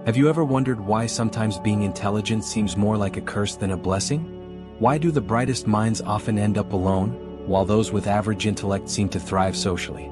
Have you ever wondered why sometimes being intelligent seems more like a curse than a blessing? Why do the brightest minds often end up alone, while those with average intellect seem to thrive socially?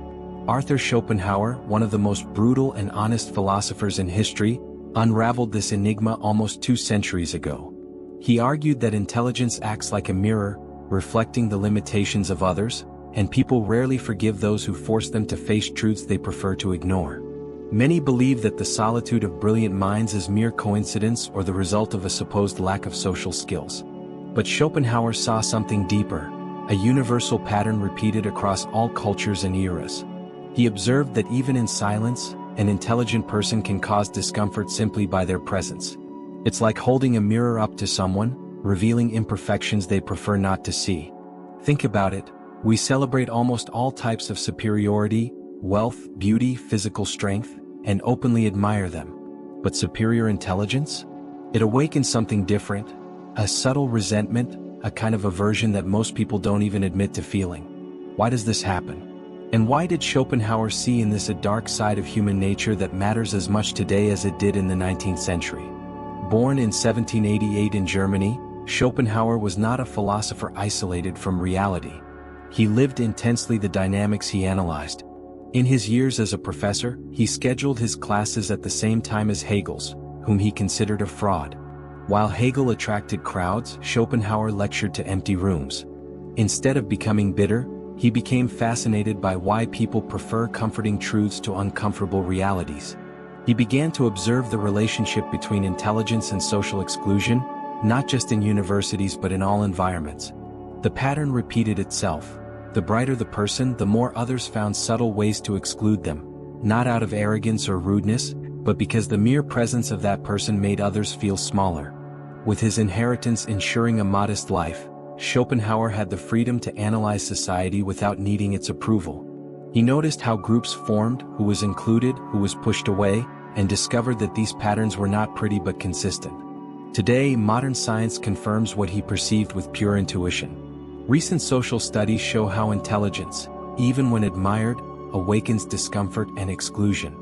Arthur Schopenhauer, one of the most brutal and honest philosophers in history, unraveled this enigma almost 2 centuries ago. He argued that intelligence acts like a mirror, reflecting the limitations of others, and people rarely forgive those who force them to face truths they prefer to ignore. Many believe that the solitude of brilliant minds is mere coincidence or the result of a supposed lack of social skills. But Schopenhauer saw something deeper, a universal pattern repeated across all cultures and eras. He observed that even in silence, an intelligent person can cause discomfort simply by their presence. It's like holding a mirror up to someone, revealing imperfections they prefer not to see. Think about it, we celebrate almost all types of superiority, wealth, beauty, physical strength, and openly admire them. But superior intelligence? It awakens something different, a subtle resentment, a kind of aversion that most people don't even admit to feeling. Why does this happen? And why did Schopenhauer see in this a dark side of human nature that matters as much today as it did in the 19th century? Born in 1788 in Germany, Schopenhauer was not a philosopher isolated from reality. He lived intensely the dynamics he analyzed. In his years as a professor, he scheduled his classes at the same time as Hegel's, whom he considered a fraud. While Hegel attracted crowds, Schopenhauer lectured to empty rooms. Instead of becoming bitter, he became fascinated by why people prefer comforting truths to uncomfortable realities. He began to observe the relationship between intelligence and social exclusion, not just in universities but in all environments. The pattern repeated itself. The brighter the person, the more others found subtle ways to exclude them, not out of arrogance or rudeness, but because the mere presence of that person made others feel smaller. With his inheritance ensuring a modest life, Schopenhauer had the freedom to analyze society without needing its approval. He noticed how groups formed, who was included, who was pushed away, and discovered that these patterns were not pretty but consistent. Today, modern science confirms what he perceived with pure intuition. Recent social studies show how intelligence, even when admired, awakens discomfort and exclusion.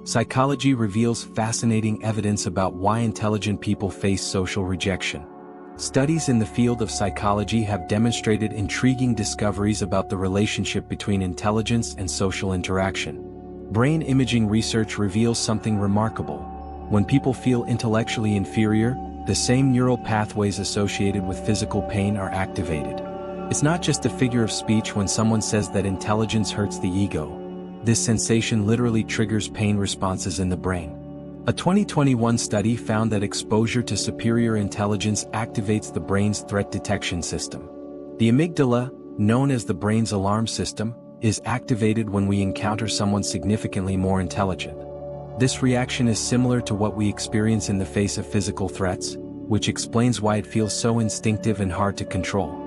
Psychology reveals fascinating evidence about why intelligent people face social rejection. Studies in the field of psychology have demonstrated intriguing discoveries about the relationship between intelligence and social interaction. Brain imaging research reveals something remarkable. When people feel intellectually inferior, the same neural pathways associated with physical pain are activated. It's not just a figure of speech when someone says that intelligence hurts the ego. This sensation literally triggers pain responses in the brain. A 2021 study found that exposure to superior intelligence activates the brain's threat detection system. The amygdala, known as the brain's alarm system, is activated when we encounter someone significantly more intelligent. This reaction is similar to what we experience in the face of physical threats, which explains why it feels so instinctive and hard to control.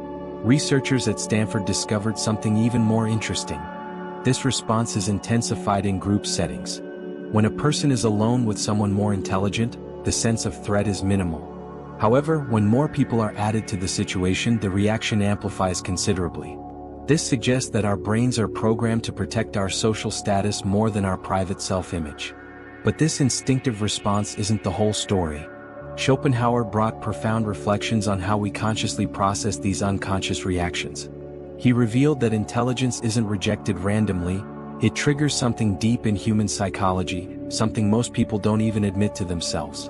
Researchers at Stanford discovered something even more interesting. This response is intensified in group settings. When a person is alone with someone more intelligent, the sense of threat is minimal. However, when more people are added to the situation, the reaction amplifies considerably. This suggests that our brains are programmed to protect our social status more than our private self-image. But this instinctive response isn't the whole story. Schopenhauer brought profound reflections on how we consciously process these unconscious reactions. He revealed that intelligence isn't rejected randomly, it triggers something deep in human psychology, something most people don't even admit to themselves.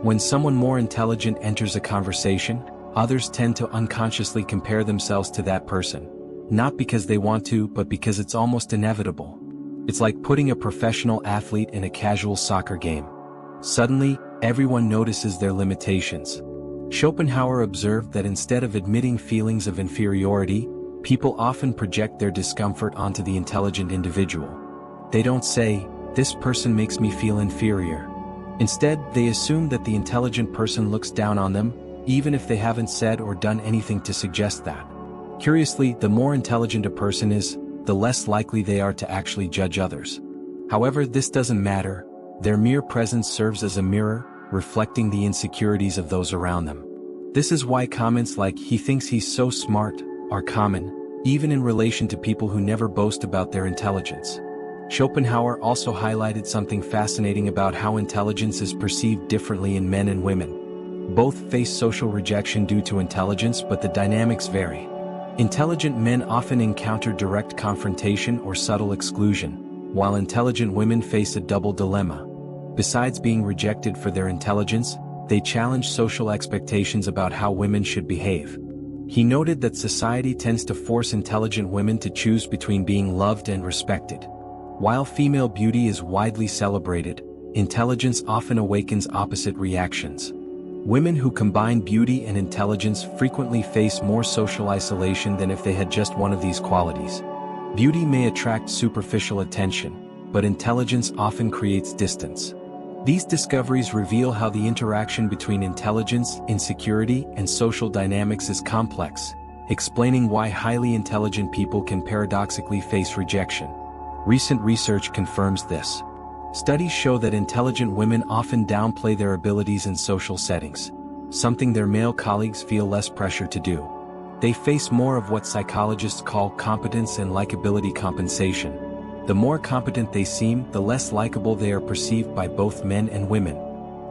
When someone more intelligent enters a conversation, others tend to unconsciously compare themselves to that person. Not because they want to, but because it's almost inevitable. It's like putting a professional athlete in a casual soccer game. Suddenly, everyone notices their limitations. Schopenhauer observed that instead of admitting feelings of inferiority, people often project their discomfort onto the intelligent individual. They don't say, "This person makes me feel inferior." Instead, they assume that the intelligent person looks down on them, even if they haven't said or done anything to suggest that. Curiously, the more intelligent a person is, the less likely they are to actually judge others. However, this doesn't matter. Their mere presence serves as a mirror, reflecting the insecurities of those around them. This is why comments like "he thinks he's so smart" are common, even in relation to people who never boast about their intelligence. Schopenhauer also highlighted something fascinating about how intelligence is perceived differently in men and women. Both face social rejection due to intelligence, but the dynamics vary. Intelligent men often encounter direct confrontation or subtle exclusion, while intelligent women face a double dilemma. Besides being rejected for their intelligence, they challenge social expectations about how women should behave. He noted that society tends to force intelligent women to choose between being loved and respected. While female beauty is widely celebrated, intelligence often awakens opposite reactions. Women who combine beauty and intelligence frequently face more social isolation than if they had just one of these qualities. Beauty may attract superficial attention, but intelligence often creates distance. These discoveries reveal how the interaction between intelligence, insecurity, and social dynamics is complex, explaining why highly intelligent people can paradoxically face rejection. Recent research confirms this. Studies show that intelligent women often downplay their abilities in social settings, something their male colleagues feel less pressure to do. They face more of what psychologists call competence and likability compensation. The more competent they seem, the less likable they are perceived by both men and women.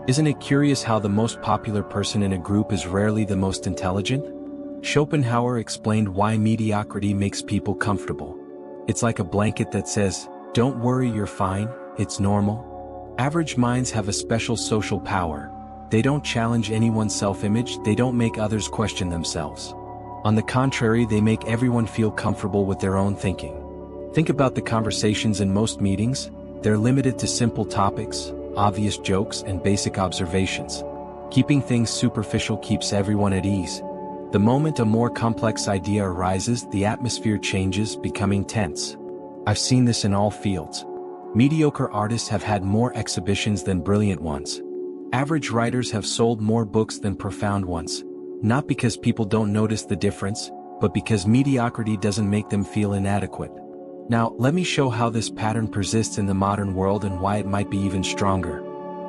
Isn't it curious how the most popular person in a group is rarely the most intelligent? Schopenhauer explained why mediocrity makes people comfortable. It's like a blanket that says, "Don't worry, you're fine, it's normal." Average minds have a special social power. They don't challenge anyone's self-image, they don't make others question themselves. On the contrary, they make everyone feel comfortable with their own thinking. Think about the conversations in most meetings. They're limited to simple topics, obvious jokes, and basic observations. Keeping things superficial keeps everyone at ease. The moment a more complex idea arises, the atmosphere changes, becoming tense. I've seen this in all fields. Mediocre artists have had more exhibitions than brilliant ones. Average writers have sold more books than profound ones. Not because people don't notice the difference, but because mediocrity doesn't make them feel inadequate. Now, let me show how this pattern persists in the modern world and why it might be even stronger.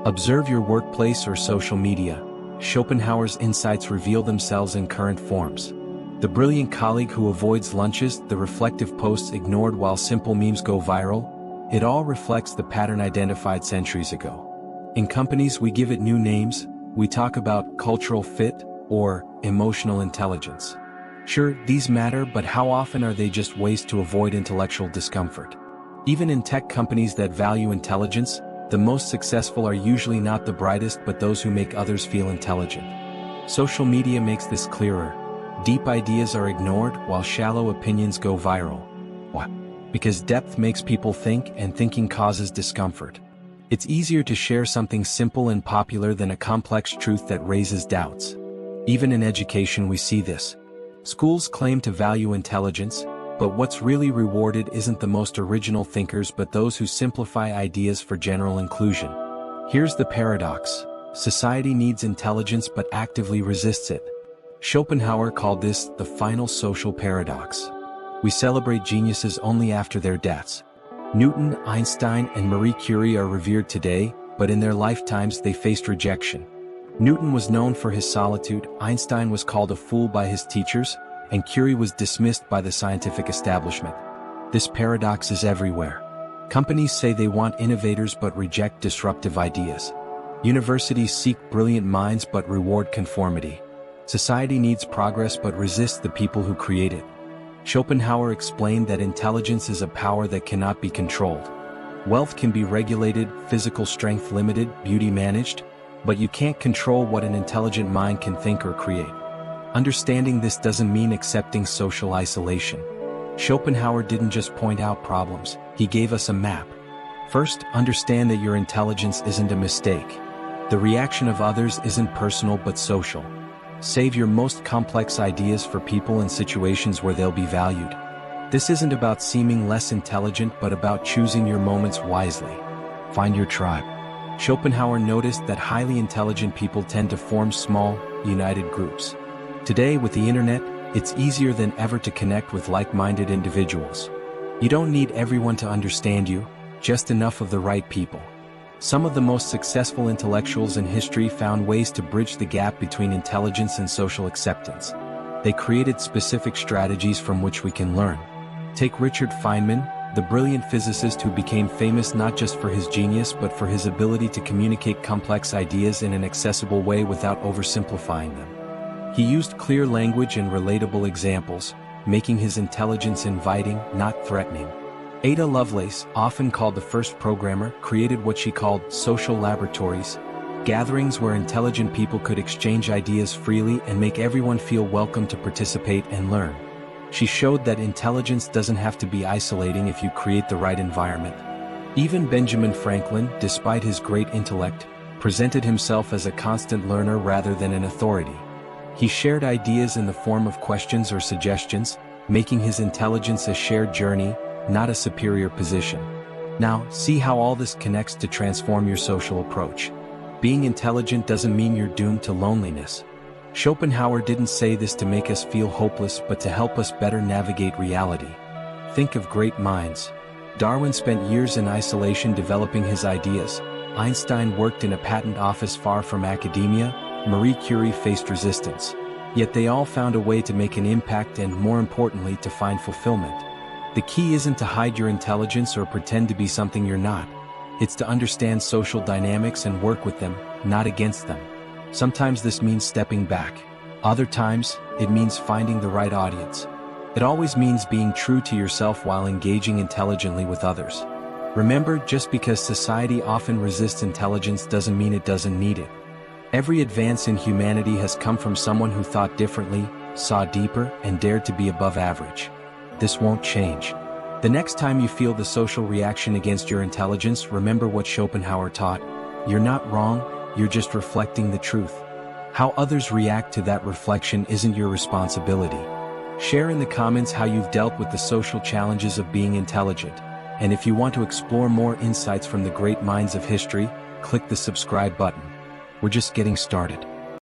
Observe your workplace or social media. Schopenhauer's insights reveal themselves in current forms. The brilliant colleague who avoids lunches, the reflective posts ignored while simple memes go viral, it all reflects the pattern identified centuries ago. In companies, we give it new names. We talk about cultural fit or emotional intelligence. Sure, these matter, but how often are they just ways to avoid intellectual discomfort? Even in tech companies that value intelligence, the most successful are usually not the brightest but those who make others feel intelligent. Social media makes this clearer. Deep ideas are ignored while shallow opinions go viral. Why? Because depth makes people think and thinking causes discomfort. It's easier to share something simple and popular than a complex truth that raises doubts. Even in education we see this. Schools claim to value intelligence, but what's really rewarded isn't the most original thinkers but those who simplify ideas for general inclusion. Here's the paradox. Society needs intelligence but actively resists it. Schopenhauer called this the final social paradox. We celebrate geniuses only after their deaths. Newton, Einstein, and Marie Curie are revered today, but in their lifetimes they faced rejection. Newton was known for his solitude, Einstein was called a fool by his teachers, and Curie was dismissed by the scientific establishment. This paradox is everywhere. Companies say they want innovators but reject disruptive ideas. Universities seek brilliant minds but reward conformity. Society needs progress but resists the people who create it. Schopenhauer explained that intelligence is a power that cannot be controlled. Wealth can be regulated, physical strength limited, beauty managed, but you can't control what an intelligent mind can think or create. Understanding this doesn't mean accepting social isolation. Schopenhauer didn't just point out problems, he gave us a map. First, understand that your intelligence isn't a mistake. The reaction of others isn't personal but social. Save your most complex ideas for people and situations where they'll be valued. This isn't about seeming less intelligent but about choosing your moments wisely. Find your tribe. Schopenhauer noticed that highly intelligent people tend to form small, united groups. Today, with the internet, it's easier than ever to connect with like-minded individuals. You don't need everyone to understand you, just enough of the right people. Some of the most successful intellectuals in history found ways to bridge the gap between intelligence and social acceptance. They created specific strategies from which we can learn. Take Richard Feynman, the brilliant physicist who became famous not just for his genius but for his ability to communicate complex ideas in an accessible way without oversimplifying them. He used clear language and relatable examples, making his intelligence inviting, not threatening. Ada Lovelace, often called the first programmer, created what she called social laboratories, gatherings where intelligent people could exchange ideas freely and make everyone feel welcome to participate and learn. She showed that intelligence doesn't have to be isolating if you create the right environment. Even Benjamin Franklin, despite his great intellect, presented himself as a constant learner rather than an authority. He shared ideas in the form of questions or suggestions, making his intelligence a shared journey, not a superior position. Now, see how all this connects to transform your social approach. Being intelligent doesn't mean you're doomed to loneliness. Schopenhauer didn't say this to make us feel hopeless but to help us better navigate reality. Think of great minds. Darwin spent years in isolation developing his ideas. Einstein worked in a patent office far from academia. Marie Curie faced resistance. Yet they all found a way to make an impact and, more importantly, to find fulfillment. The key isn't to hide your intelligence or pretend to be something you're not. It's to understand social dynamics and work with them, not against them. Sometimes this means stepping back. Other times, it means finding the right audience. It always means being true to yourself while engaging intelligently with others. Remember, just because society often resists intelligence doesn't mean it doesn't need it. Every advance in humanity has come from someone who thought differently, saw deeper, and dared to be above average. This won't change. The next time you feel the social reaction against your intelligence, remember what Schopenhauer taught. You're not wrong, you're just reflecting the truth. How others react to that reflection isn't your responsibility. Share in the comments how you've dealt with the social challenges of being intelligent. And if you want to explore more insights from the great minds of history, click the subscribe button. We're just getting started.